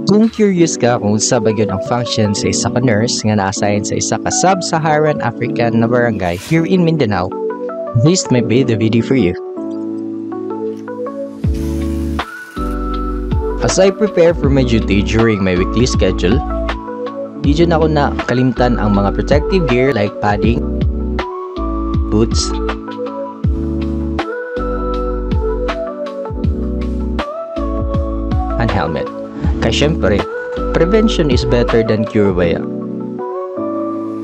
Kung curious ka kung sa ba yun ang function sa isa ka nurse nga na-assign sa isa ka sub-Saharan African na barangay here in Mindanao, this may be the video for you. As I prepare for my duty during my weekly schedule, di dyan ako na kalimtan ang mga protective gear like padding, boots, and helmet. Kaya syempre, prevention is better than cure ba ya?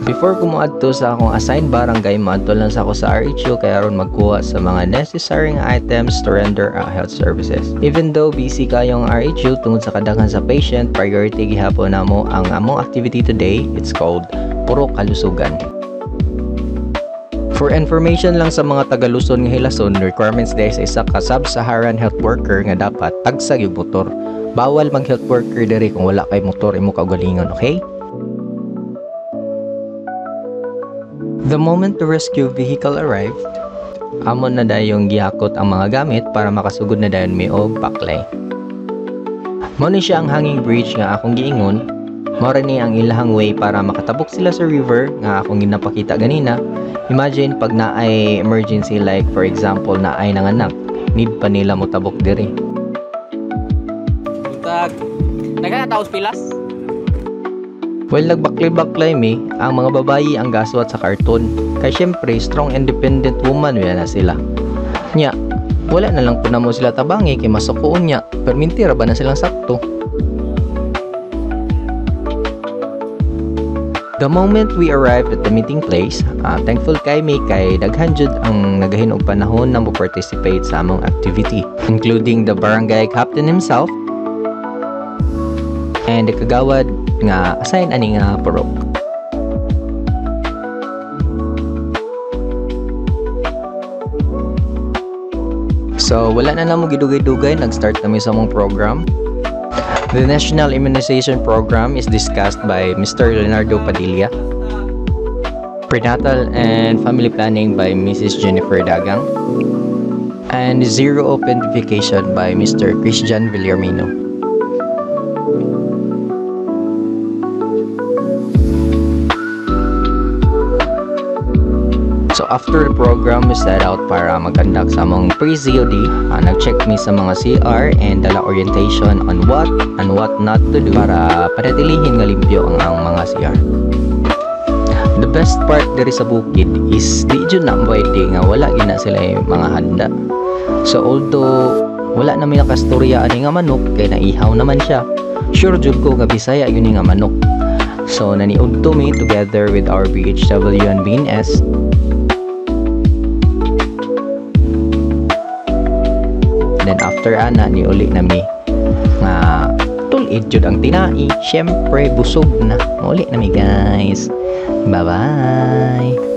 Before ko moadto sa akong assigned barangay, maadto lang sa ako sa RHU kaya ron magkuha sa mga necessary items to render health services. Even though busy kayong RHU tungod sa kadaghan sa patient, priority gihapon namo ang among activity today. It's called Puro Kalusugan. For information lang sa mga taga-Luzon nga hilason, requirements dahil sa isa ka sub-Saharan health worker nga dapat tagsag yung motor. Bawal mag health worker diri kung wala kay motor imo kaugalingon, okay? The moment the rescue vehicle arrived, amon na dayong gihakot ang mga gamit para makasugod na dayon mi og baklay. Mao ni siya ang hanging bridge nga akong giingon. Mao ni ang ilahang way para makatabok sila sa river nga akong ginapakita ganina. Imagine pag naay emergency like for example naay nanganak, need pa nila mo tabok diri. Buntag, nagkakataos pilas? Well, nagbaklay-baklay mi, ang mga babayi ang gaswat sa karton. Kaya syempre, strong independent woman wala na sila. Nya, wala na lang po na mo sila tabangi kay masukuon niya, pero mintira ba na silang sakto? The moment we arrived at the meeting place, thankful kay mi kay daghan jud ang nagahinog panahon na mo participate sa among activity, including the barangay captain himself and the kagawad nga assign ani nga purok. So wala na lang mo gidugay-dugay, nag-start kami sa among program. The National Immunization Program is discussed by Mr. Leonardo Padilla. Prenatal and Family Planning by Mrs. Jennifer Dagang. And Zero Identification by Mr. Christian Villarmino. So after the program, we set out para mag-conduct sa among pre-COD. Nag-check mi sa mga CR and dala orientation on what and what not to do para panatilihin nga limpyo ang mga CR. The best part diri sa bukid is di jud na pwede nga wala gina sila mga handa. So although wala na mi nakastorya ani nga manok kay naihaw naman siya, sure jud ko nga Bisaya yun nga manok. So naniudto mi together with our BHW and BNS. Then after ana ni uli na mi nga tulid jud ang tinai, syempre busog na. Uli na mi guys. Bye bye.